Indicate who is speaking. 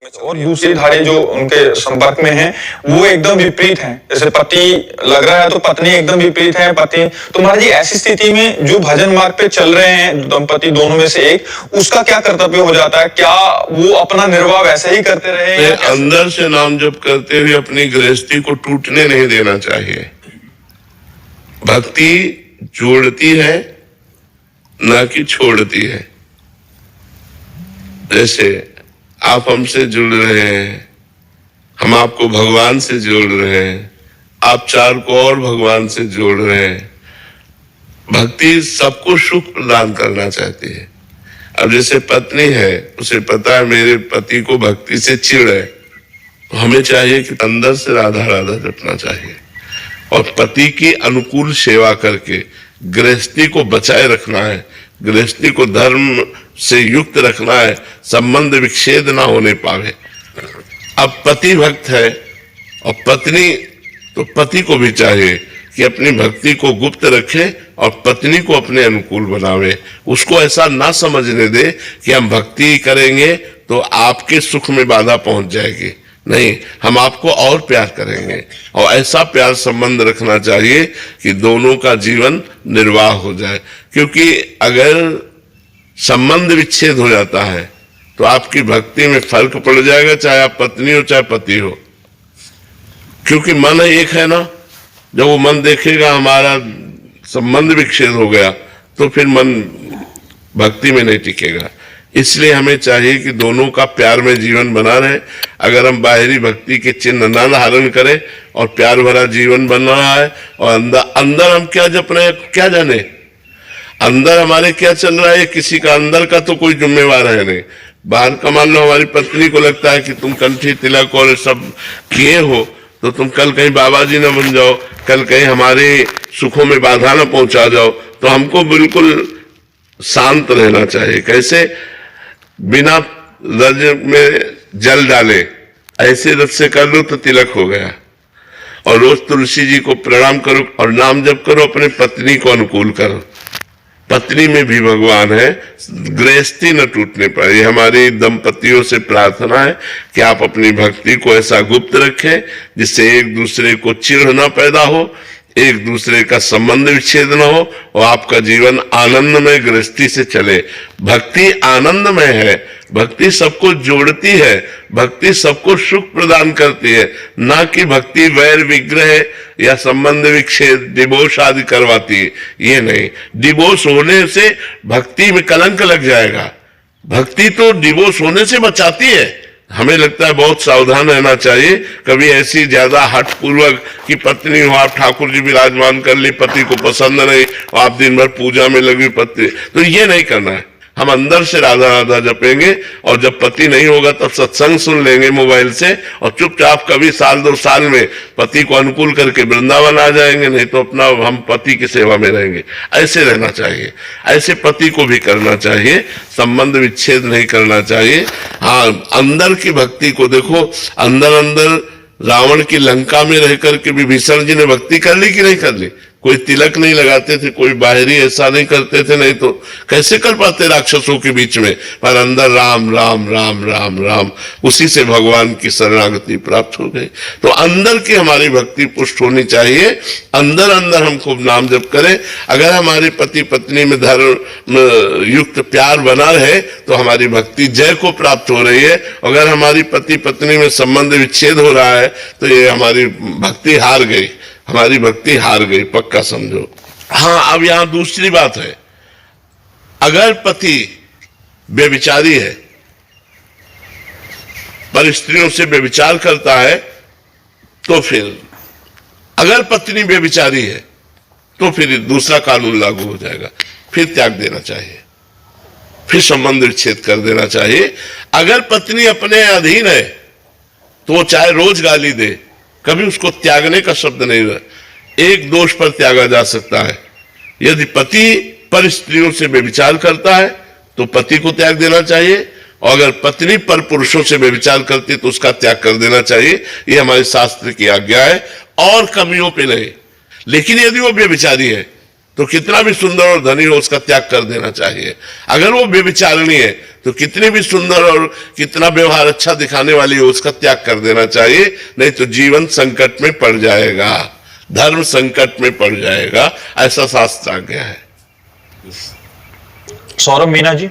Speaker 1: और दूसरी धारे जो उनके संपर्क में हैं वो एकदम विपरीत हैं। जैसे पति लग रहा है तो पत्नी एकदम विपरीत है। पति तो महाराज जी ऐसी स्थिति में जो भजन मार्ग पे चल रहे हैं दंपति दोनों में से एक, उसका क्या कर्तव्य हो जाता है? क्या वो अपना निर्वाह वैसे ही करते रहे?
Speaker 2: अंदर से नाम जप करते हुए अपनी गृहस्थी को टूटने नहीं देना चाहिए। भक्ति जोड़ती है ना कि छोड़ती है। जैसे आप हमसे जुड़ रहे हैं, हम आपको भगवान से जोड़ रहे हैं, आप चार को और भगवान से जोड़ रहे हैं। भक्ति सबको सुख प्रदान करना चाहती है। अब जैसे पत्नी है, उसे पता है मेरे पति को भक्ति से चिढ़ है, तो हमें चाहिए कि अंदर से राधा राधा जपना चाहिए और पति की अनुकूल सेवा करके गृहस्थी को बचाए रखना है, गृहस्थी को धर्म से युक्त रखना है, संबंध विच्छेद ना होने पावे। अब पति भक्त है और पत्नी, तो पति को भी चाहिए कि अपनी भक्ति को गुप्त रखे और पत्नी को अपने अनुकूल बनावे। उसको ऐसा ना समझने दे कि हम भक्ति करेंगे तो आपके सुख में बाधा पहुंच जाएगी। नहीं, हम आपको और प्यार करेंगे और ऐसा प्यार संबंध रखना चाहिए कि दोनों का जीवन निर्वाह हो जाए। क्योंकि अगर संबंध विच्छेद हो जाता है तो आपकी भक्ति में फर्क पड़ जाएगा, चाहे आप पत्नी हो चाहे पति हो। क्योंकि मन एक है ना, जब वो मन देखेगा हमारा संबंध विच्छेद हो गया तो फिर मन भक्ति में नहीं टिकेगा। इसलिए हमें चाहिए कि दोनों का प्यार में जीवन बना रहे। अगर हम बाहरी भक्ति के चिन्ह न धारण करें और प्यार भरा जीवन बन रहा है और अंदर हम क्या जप रहे हैं क्या जाने, अंदर हमारे क्या चल रहा है किसी का अंदर का तो कोई जिम्मेवार है नहीं। बाहर का मान लो हमारी पत्नी को लगता है कि तुम कंठी तिलक और सब किए हो तो तुम कल कहीं बाबा जी न बन जाओ, कल कहीं हमारे सुखों में बाधा न पहुंचा जाओ। तो हमको बिल्कुल शांत रहना चाहिए। कैसे? बिना रज में जल डाले ऐसे रथ से कर लो तो तिलक हो गया। और रोज तुलसी जी को प्रणाम करो और नाम जप करो, अपने पत्नी को अनुकूल करो। पत्नी में भी भगवान है, गृहस्थी न टूटने पाए। ये हमारी दंपतियों से प्रार्थना है कि आप अपनी भक्ति को ऐसा गुप्त रखें जिससे एक दूसरे को चिढ़ न पैदा हो, एक दूसरे का संबंध विच्छेद न हो और आपका जीवन आनंदमय गृहस्थी से चले। भक्ति आनंदमय है, भक्ति सबको जोड़ती है, भक्ति सबको सुख प्रदान करती है, ना कि भक्ति वैर विग्रह या संबंध विच्छेद डिवोर्स आदि करवाती है। ये नहीं, डिवोर्स होने से भक्ति में कलंक लग जाएगा। भक्ति तो डिवोर्स होने से बचाती है। हमें लगता है बहुत सावधान रहना चाहिए। कभी ऐसी ज्यादा हठ पूर्वक कि पत्नी हो, आप ठाकुर जी विराजमान कर ली, पति को पसंद नहीं, आप दिन भर पूजा में लगी पत्नी, तो ये नहीं करना है। हम अंदर से राधा राधा जपेंगे और जब पति नहीं होगा तब सत्संग सुन लेंगे मोबाइल से और चुपचाप कभी साल दो साल में पति को अनुकूल करके वृंदावन आ जाएंगे, नहीं तो अपना हम पति की सेवा में रहेंगे। ऐसे रहना चाहिए, ऐसे पति को भी करना चाहिए, संबंध विच्छेद नहीं करना चाहिए। हाँ, अंदर की भक्ति को देखो, अंदर अंदर रावण की लंका में रह करके विभीषण जी ने भक्ति कर ली कि नहीं कर ली? कोई तिलक नहीं लगाते थे, कोई बाहरी ऐसा नहीं करते थे, नहीं तो कैसे कर पाते राक्षसों के बीच में? पर अंदर राम राम राम राम राम, उसी से भगवान की शरणागति प्राप्त हो गई। तो अंदर की हमारी भक्ति पुष्ट होनी चाहिए, अंदर अंदर हम खूब नाम जप करें। अगर हमारे पति पत्नी में धर्म युक्त प्यार बना रहे तो हमारी भक्ति जय को प्राप्त हो रही है। अगर हमारी पति पत्नी में संबंध विच्छेद हो रहा है तो ये हमारी भक्ति हार गई, हमारी भक्ति हार गई, पक्का समझो। हाँ, अब यहां दूसरी बात है, अगर पति व्यभिचारी है, पर स्त्रियों से व्यभिचार करता है, तो फिर अगर पत्नी व्यभिचारी है तो फिर दूसरा कानून लागू हो जाएगा, फिर त्याग देना चाहिए, फिर संबंध विच्छेद कर देना चाहिए। अगर पत्नी अपने अधीन है तो वो चाहे रोज गाली दे, कभी उसको त्यागने का शब्द नहीं रहा। एक दोष पर त्यागा जा सकता है, यदि पति पर स्त्रियों से व्यभिचार करता है तो पति को त्याग देना चाहिए, और अगर पत्नी पर पुरुषों से व्यभिचार करती तो उसका त्याग कर देना चाहिए। ये हमारे शास्त्र की आज्ञा है और कमियों पे नहीं। लेकिन यदि वो व्यभिचारी है तो कितना भी सुंदर और धनी हो उसका त्याग कर देना चाहिए। अगर वो व्यभिचारिणी है तो कितनी भी सुंदर और कितना व्यवहार अच्छा दिखाने वाली हो उसका त्याग कर देना चाहिए, नहीं तो जीवन संकट में पड़ जाएगा, धर्म संकट में पड़ जाएगा, ऐसा शास्त्र आज्ञा है।
Speaker 1: सौरभ मीना जी।